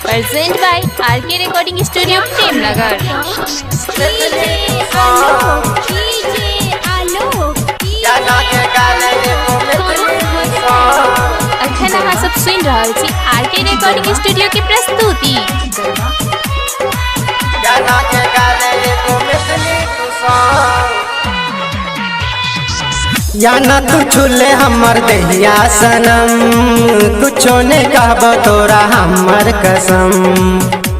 Present by RK recording studio Premnagar. अखन अहाँ सब सुन रहल छी आरके रिकॉर्डिंग स्टूडियो की प्रस्तुति। या न तू छुले हमर देहिया सनम, कुछो ने कहब तोरा हमर कसम।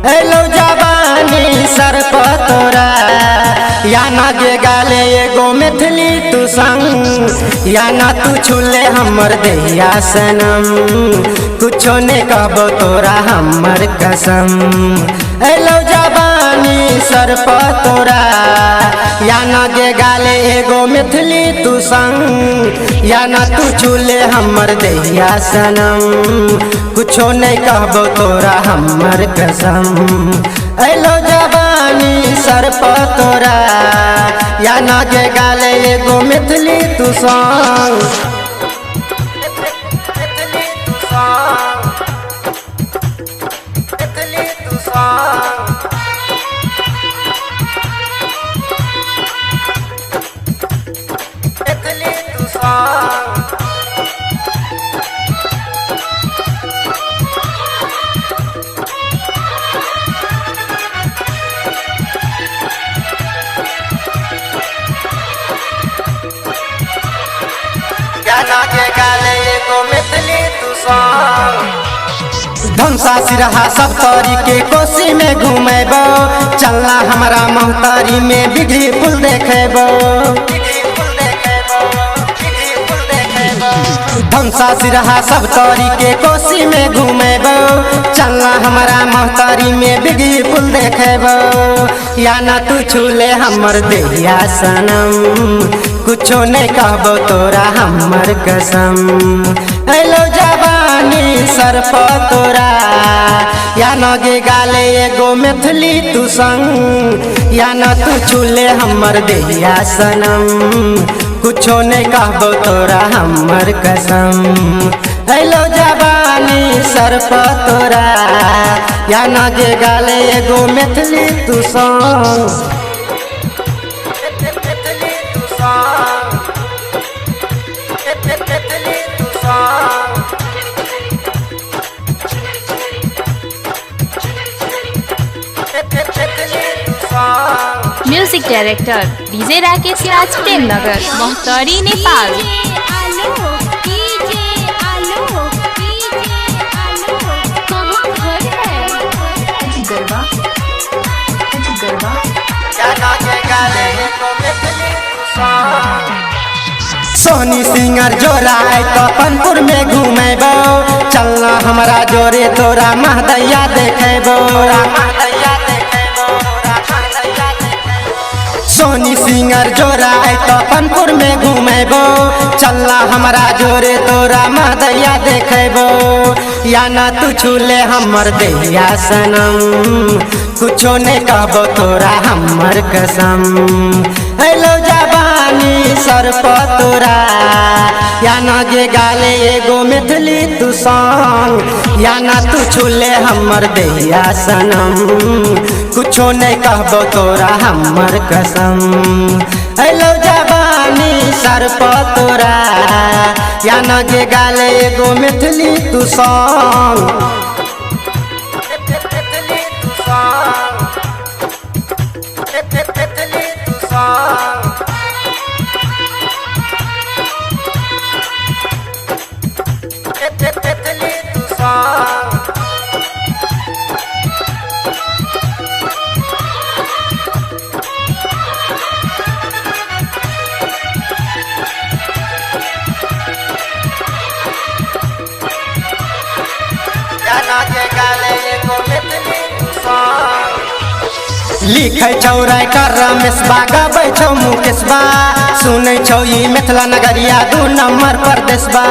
एलो जवानी सर पर तोरा, या न गे गाले एगो मैथिली तू संग। या न तू छुले हमर देहिया सनम, कुछो ने कहब तोरा हमर कसम। एलो जवानी सर पर तोरा, या न गे गाले एगो मैथिली तू संग। या न तू छुले हमर देहिया सनम, कुछो नहीं कहबो तोरा हमर कसम। एलो जवानी सर पर तोरा, या न गे गाले एगो मैथिली तू संग। धमसा सिरहा सब तोरी के कोसी में घूमेबो, चलना हमारा महतारी में बिगड़ी फूल देखेबो। धमसा सिरहा सब तोरी के कोसी में घूमेबो, चलना हमारा महतारी में बिगड़ी फूल देखेबो। या न तू छूले हमर देहिया सनम, कुछो नहीं कहबो तोरा हमर कसम। एलो जवानी सर पर तोरा, या न गे गाले एगो मैथिली तू संग। या न तू छूले हमर देहिया सनम, कुछो नहीं कहबो तोरा हमर कसम। एलो जवानी सर पर तोरा, या न गे गाले एगो मैथिली तू संग। म्यूजिक डायरेक्टर डीजे राकेश राज प्रेमनगर, मोहतरी नेपाल। सोनी सिंगर जोरा तो पनपुर में घूमेबो, चलना हमारा जोरे तोरा महदैया देखेबो। सोनी सिंगर जोरा तो पनपुर में घूमेबो, चलना हमारा जोरे तोरा महदैया देखेबो। या न तू छूले हमर देहिया सनम, कुछो नहीं कहबो तोरा हमर कसम। एलो जवानी सर पर तोरा, या न गे गाले एगो मैथिली तू संग। या न तू छूले हमर देहिया सनम, कुछो नहीं कहबो तोरा हमर कसम। एलो जवानी सर पर तोरा, या न गे गाले एगो मैथिली तू संग। लिखे छौ राइटर रमेश बा, गाबै छौ मुकेश बा, सुनै छौ ई मिथिला नगरिया 2 नंबर परदेश बा।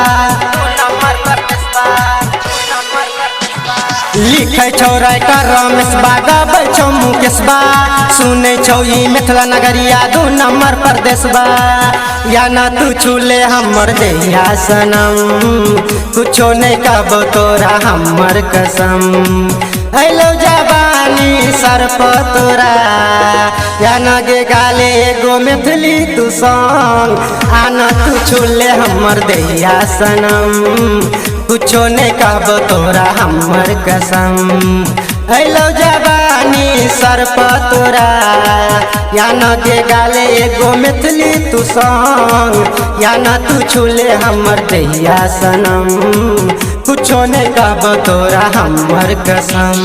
लिखे छौ राइटर रमेश बा, गाबै छौ मुकेश बा, सुनै छौ ई मिथिला नगरिया 2 नंबर परदेश बा। या न तू छूले हमर देहिया सनम, कुछो नहीं कहबो तोरा हमर कसम। ऐलो जवानी सर पर तोरा या नगे गाले एगो मैथिली तू सॉन्ग आना तू छूले हमर दैया सनम कुछो नहीं कहबो तोरा हमर कसम ऐलो जवानी सर पर तोरा या न के गाले एगो मैथिली तू सॉन्ग या न तू छूले हमर दैया सनम कुछो नहीं कहबो तोरा हमर कसम।